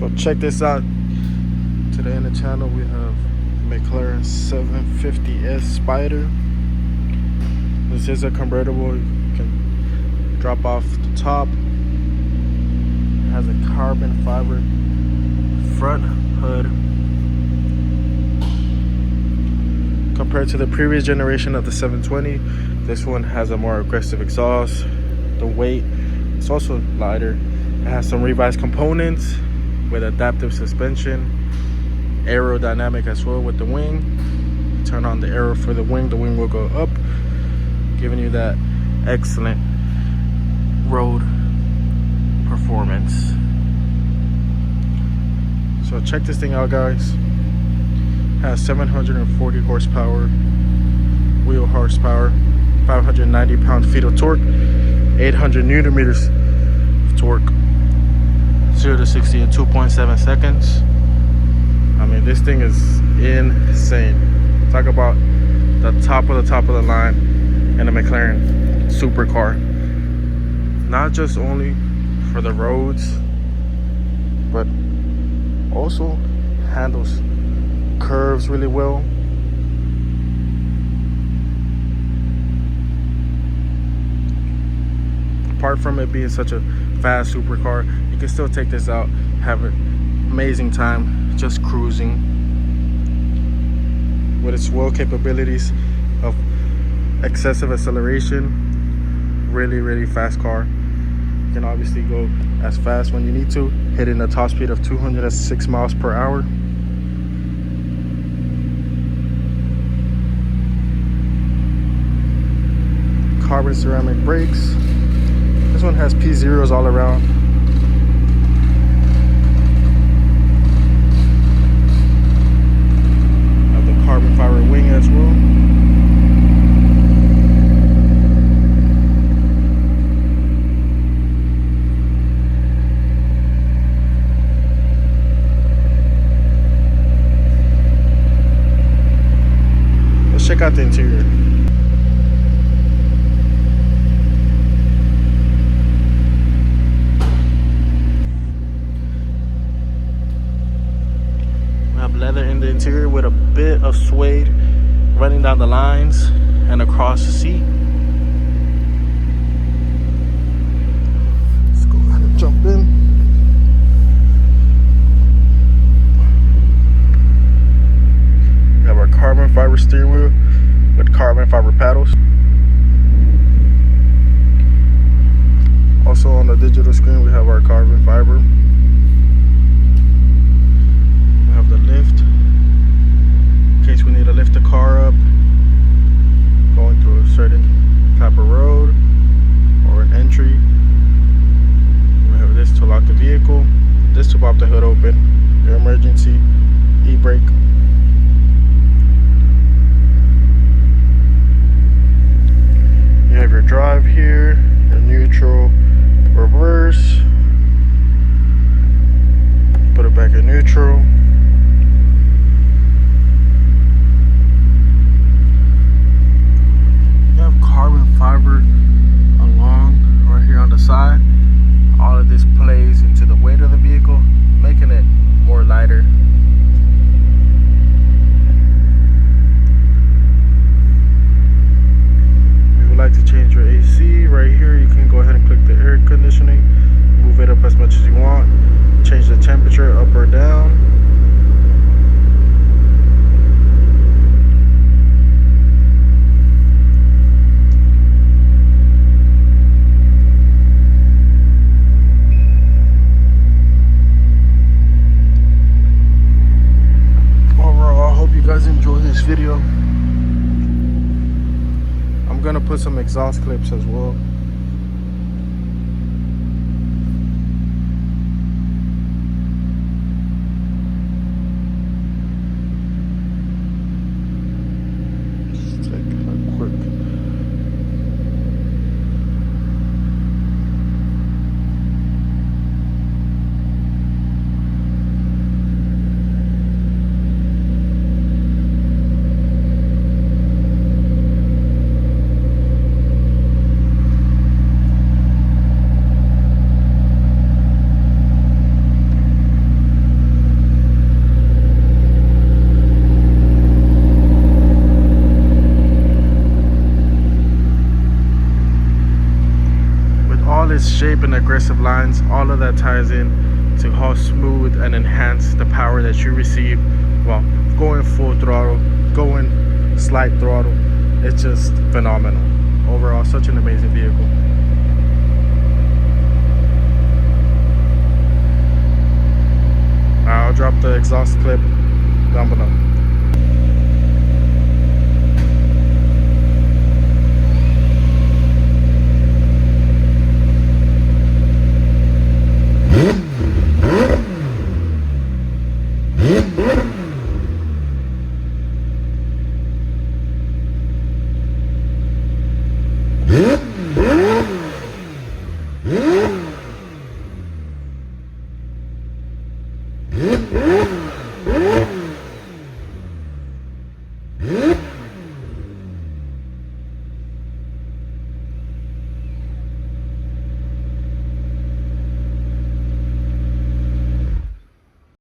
So check this out. Today in the channel we have Mclaren 750S Spider. This is a convertible. You can drop off the top. It has a carbon fiber front hood. Compared to the previous generation of the 720, this one has a more aggressive exhaust. The weight is also lighter. It has some revised components with adaptive suspension, aerodynamic as well with the wing. Turn on the aero for the wing will go up, giving you that excellent road performance. So check this thing out, guys. Has 740 horsepower, wheel horsepower, 590 pound-feet of torque, 800 newton meters of torque, 0 to 60 in 2.7 seconds. I mean, this thing is insane. Talk about the top of the line in a McLaren supercar. Not just only for the roads, but also handles curves really well. Apart from it being such a fast supercar, you can still take this out, have an amazing time just cruising. With its well capabilities of excessive acceleration, really fast car. You can obviously go as fast when you need to, hitting a top speed of 206 miles per hour. Carbon ceramic brakes. This one has P0s all around. Have the carbon fiber wing as well. Let's check out the interior. Leather in the interior with a bit of suede running down the lines and across the seat. Let's go ahead and jump in. We have our carbon fiber steering wheel with carbon fiber paddles. Also on the digital screen we have our carbon fiber. The lift, in case we need to lift the car up going through a certain type of road or an entry. We have this to lock the vehicle, this to pop the hood open, your emergency e-brake. You have your drive here, your neutral, reverse, put it back in neutral. Carbon fiber along right here on the side. All of this plays into the weight of the vehicle, making it more lighter. If you would like to change your AC, right here you can go ahead and click the air conditioning, move it up as much as you want, change the temperature up or down. Enjoy this video. I'm gonna put some exhaust clips as well. Just take a quick. all its shape and aggressive lines, all of that ties in to how smooth and enhance the power that you receive while going full throttle, going slight throttle. It's just phenomenal. Overall, such an amazing vehicle. I'll drop the exhaust clip down below. Yeah.